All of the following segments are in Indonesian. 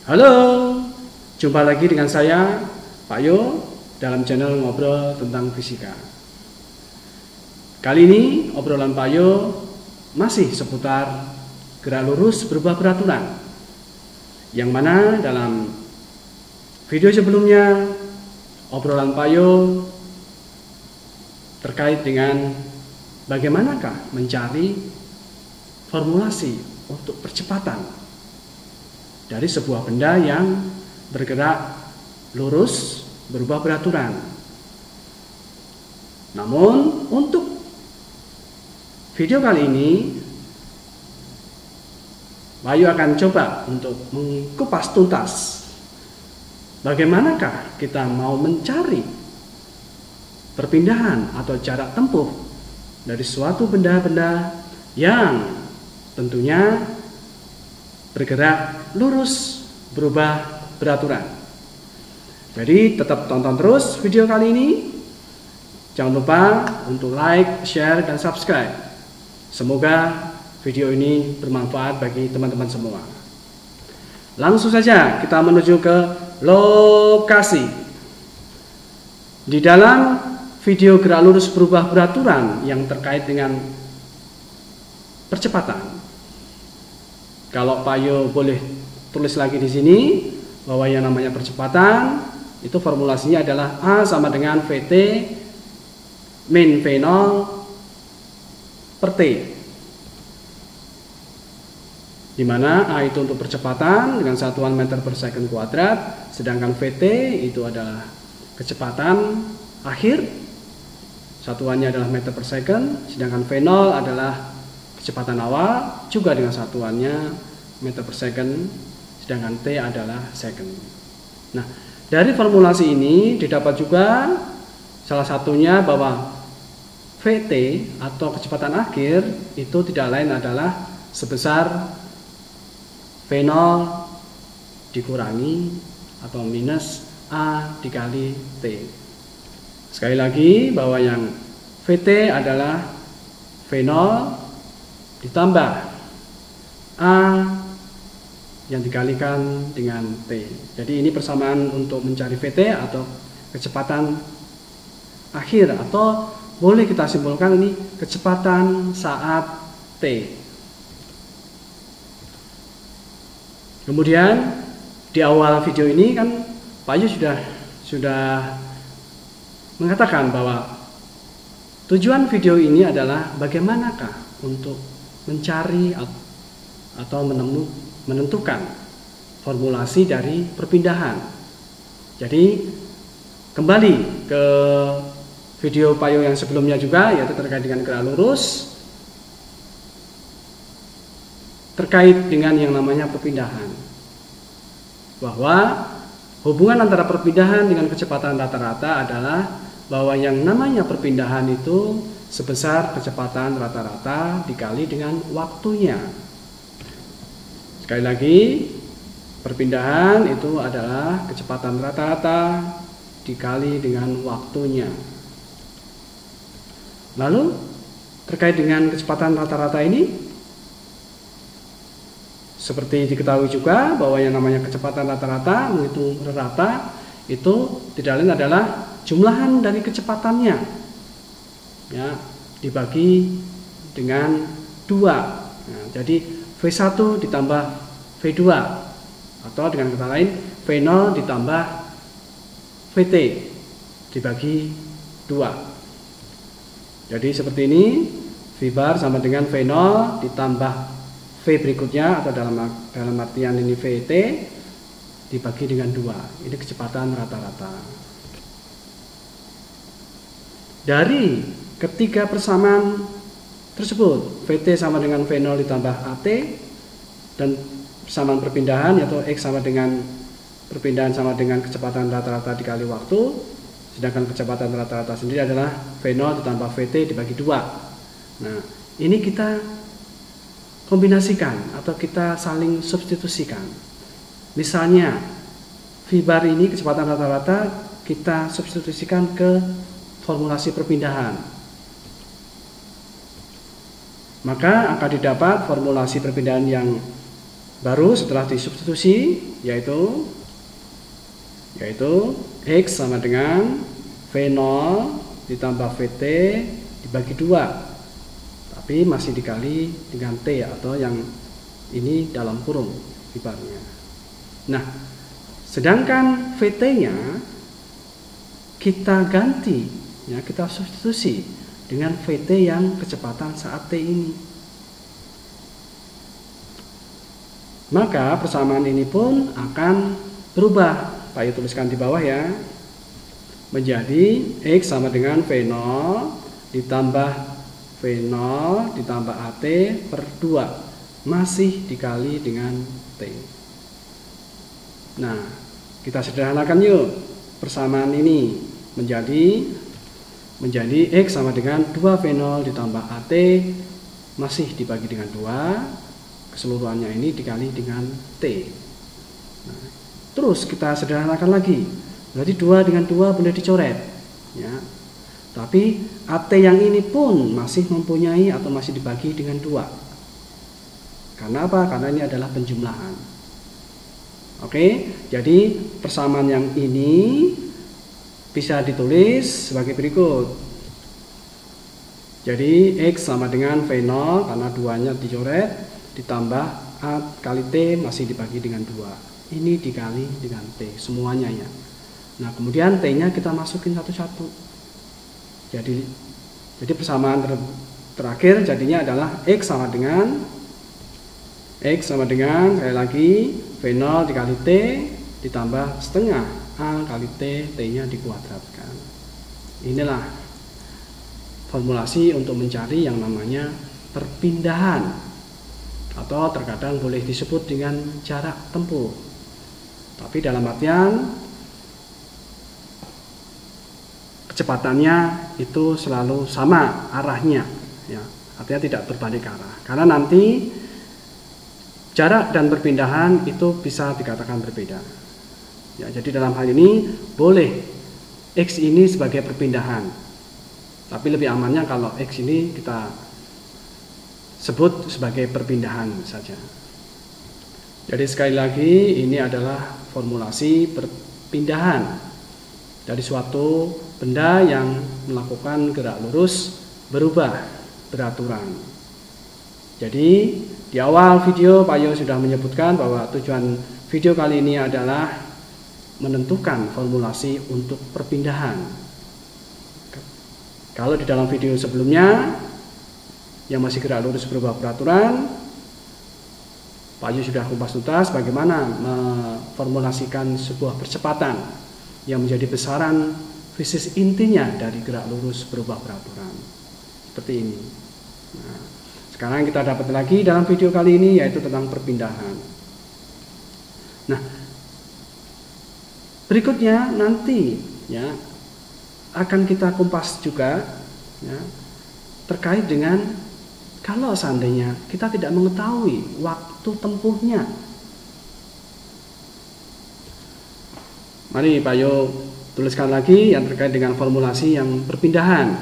Halo, jumpa lagi dengan saya, Pak Yo, dalam channel Ngobrol Tentang Fisika. Kali ini obrolan Pak Yo masih seputar gerak lurus berubah peraturan, yang mana dalam video sebelumnya obrolan Pak Yo terkait dengan bagaimanakah mencari formulasi untuk percepatan dari sebuah benda yang bergerak lurus berubah peraturan. Namun untuk video kali ini Bayu akan coba untuk mengupas tuntas bagaimanakah kita mau mencari perpindahan atau jarak tempuh dari suatu benda-benda yang tentunya bergerak lurus berubah peraturan. Jadi tetap tonton terus video kali ini. Jangan lupa untuk like, share, dan subscribe. Semoga video ini bermanfaat bagi teman-teman semua. Langsung saja kita menuju ke lokasi. Di dalam video gerak lurus berubah peraturan yang terkait dengan percepatan, kalau Pak Yo boleh tulis lagi di sini bahwa yang namanya percepatan itu formulasinya adalah A sama dengan VT min V0 per T, di mana A itu untuk percepatan dengan satuan meter per second kuadrat, sedangkan VT itu adalah kecepatan akhir, satuannya adalah meter per second, sedangkan V0 adalah kecepatan awal juga dengan satuannya meter per second, sedangkan T adalah second. Nah, dari formulasi ini didapat juga salah satunya bahwa VT atau kecepatan akhir itu tidak lain adalah sebesar V0 dikurangi atau minus A dikali T. Sekali lagi bahwa yang VT adalah V0 ditambah A yang dikalikan dengan T. Jadi ini persamaan untuk mencari VT atau kecepatan akhir, atau boleh kita simpulkan ini kecepatan saat T. Kemudian di awal video ini kan Pak Yu sudah mengatakan bahwa tujuan video ini adalah bagaimanakah untuk mencari atau menentukan formulasi dari perpindahan. Jadi kembali ke video Pak Yo yang sebelumnya juga, yaitu terkait dengan gerak lurus, terkait dengan yang namanya perpindahan, bahwa hubungan antara perpindahan dengan kecepatan rata-rata adalah bahwa yang namanya perpindahan itu sebesar kecepatan rata-rata dikali dengan waktunya. Sekali lagi, perpindahan itu adalah kecepatan rata-rata dikali dengan waktunya. Lalu terkait dengan kecepatan rata-rata ini, seperti diketahui juga bahwa yang namanya kecepatan rata-rata, menghitung rata itu tidak lain adalah jumlahan dari kecepatannya, ya, dibagi dengan 2. Nah, jadi V1 ditambah V2, atau dengan kata lain V0 ditambah VT dibagi 2. Jadi seperti ini, V bar sama dengan V0 ditambah V berikutnya, atau dalam artian ini VT dibagi dengan 2. Ini kecepatan rata-rata. Dari ketiga persamaan tersebut, VT sama dengan V0 ditambah AT, dan persamaan perpindahan yaitu X sama dengan perpindahan sama dengan kecepatan rata-rata dikali waktu, sedangkan kecepatan rata-rata sendiri adalah V0 ditambah VT dibagi 2. Nah, ini kita kombinasikan atau kita saling substitusikan. Misalnya V bar ini kecepatan rata-rata kita substitusikan ke formulasi perpindahan, maka akan didapat formulasi perpindahan yang Baru setelah disubstitusi yaitu X sama dengan V0 ditambah VT dibagi 2, tapi masih dikali dengan T atau yang ini dalam kurung ibaratnya. Nah, sedangkan VT-nya kita ganti, ya, kita substitusi dengan VT yang kecepatan saat T ini. Maka persamaan ini pun akan berubah. Pak Yu tuliskan di bawah ya. Menjadi X sama dengan V0 ditambah V0 ditambah AT per 2 masih dikali dengan T. Nah, kita sederhanakan yuk. Persamaan ini menjadi X sama dengan 2V0 ditambah AT masih dibagi dengan 2. Keseluruhannya ini dikali dengan T. Nah, terus kita sederhanakan lagi. Berarti 2 dengan 2 boleh dicoret, ya. Tapi AT yang ini pun masih mempunyai atau masih dibagi dengan 2. Karena apa? Karena ini adalah penjumlahan. Oke, jadi persamaan yang ini bisa ditulis sebagai berikut. Jadi X sama dengan V0 karena 2-nya dicoret ditambah A kali T masih dibagi dengan 2. Ini dikali dengan T semuanya ya. Nah, kemudian T-nya kita masukin satu-satu. Jadi persamaan terakhir jadinya adalah X sama dengan sekali lagi V0 dikali T ditambah setengah A kali T, T-nya dikuadratkan. Inilah formulasi untuk mencari yang namanya perpindahan, atau terkadang boleh disebut dengan jarak tempuh. Tapi dalam artian kecepatannya itu selalu sama arahnya, ya. Artinya tidak berbalik arah. Karena nanti jarak dan perpindahan itu bisa dikatakan berbeda. Ya, jadi dalam hal ini boleh X ini sebagai perpindahan. Tapi lebih amannya kalau X ini kita sebut sebagai perpindahan saja. Jadi sekali lagi ini adalah formulasi perpindahan dari suatu benda yang melakukan gerak lurus berubah beraturan. Jadi di awal video Pak Yu sudah menyebutkan bahwa tujuan video kali ini adalah menentukan formulasi untuk perpindahan. Kalau di dalam video sebelumnya yang masih gerak lurus berubah peraturan, Pak Yu sudah kupas tuntas bagaimana memformulasikan sebuah percepatan yang menjadi besaran fisis intinya dari gerak lurus berubah peraturan. Seperti ini. Nah, sekarang kita dapat lagi dalam video kali ini yaitu tentang perpindahan. Nah, berikutnya nanti ya akan kita kupas juga ya, terkait dengan kalau seandainya kita tidak mengetahui waktu tempuhnya. Mari Pak Yu tuliskan lagi yang terkait dengan formulasi yang perpindahan,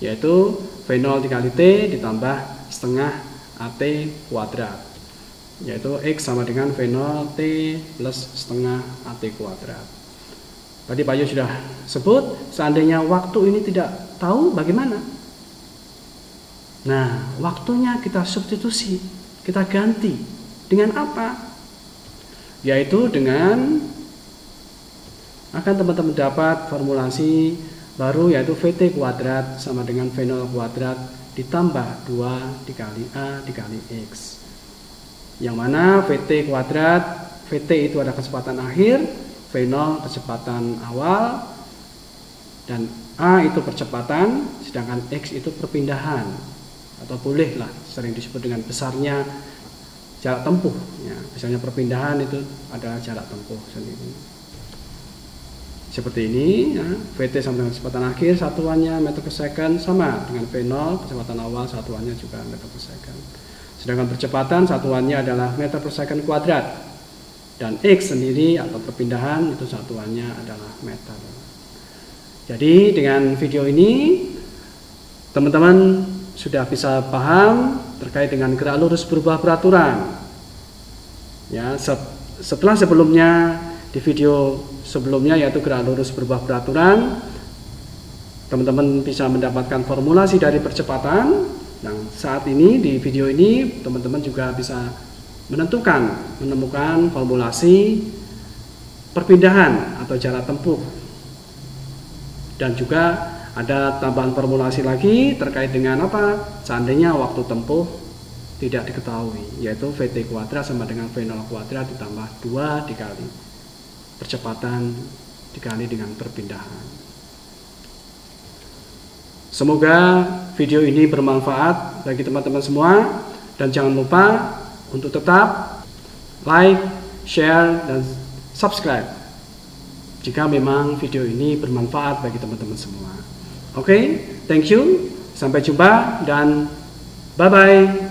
yaitu V0 dikali T ditambah setengah AT kuadrat, yaitu X sama dengan V0 T plus setengah AT kuadrat. Tadi Pak Yu sudah sebut, seandainya waktu ini tidak tahu bagaimana? Nah, waktunya kita substitusi, kita ganti dengan apa? Yaitu dengan akan teman-teman dapat formulasi baru yaitu VT kuadrat sama dengan V0 kuadrat ditambah 2 dikali A dikali X. Yang mana VT kuadrat, VT itu ada kecepatan akhir, V0 kecepatan awal, dan A itu percepatan, sedangkan X itu perpindahan. Atau bolehlah sering disebut dengan besarnya jarak tempuh ya. Misalnya perpindahan itu adalah jarak tempuh sendiri. Seperti ini ya. VT sama dengan kecepatan akhir satuannya meter per second sama dengan V0 kecepatan awal satuannya juga meter per second. Sedangkan percepatan satuannya adalah meter per second kuadrat. Dan X sendiri atau perpindahan itu satuannya adalah meter. Jadi dengan video ini teman-teman sudah bisa paham terkait dengan gerak lurus berubah peraturan. Ya, setelah sebelumnya di video sebelumnya yaitu gerak lurus berubah beraturan, teman-teman bisa mendapatkan formulasi dari percepatan. Nah, saat ini di video ini teman-teman juga bisa menemukan formulasi perpindahan atau jarak tempuh, dan juga ada tambahan formulasi lagi terkait dengan apa? Seandainya waktu tempuh tidak diketahui, yaitu VT kuadrat sama dengan V0 kuadrat ditambah 2 dikali percepatan dikali dengan perpindahan. Semoga video ini bermanfaat bagi teman-teman semua, dan jangan lupa untuk tetap like, share, dan subscribe jika memang video ini bermanfaat bagi teman-teman semua. Oke, thank you, sampai jumpa dan bye-bye.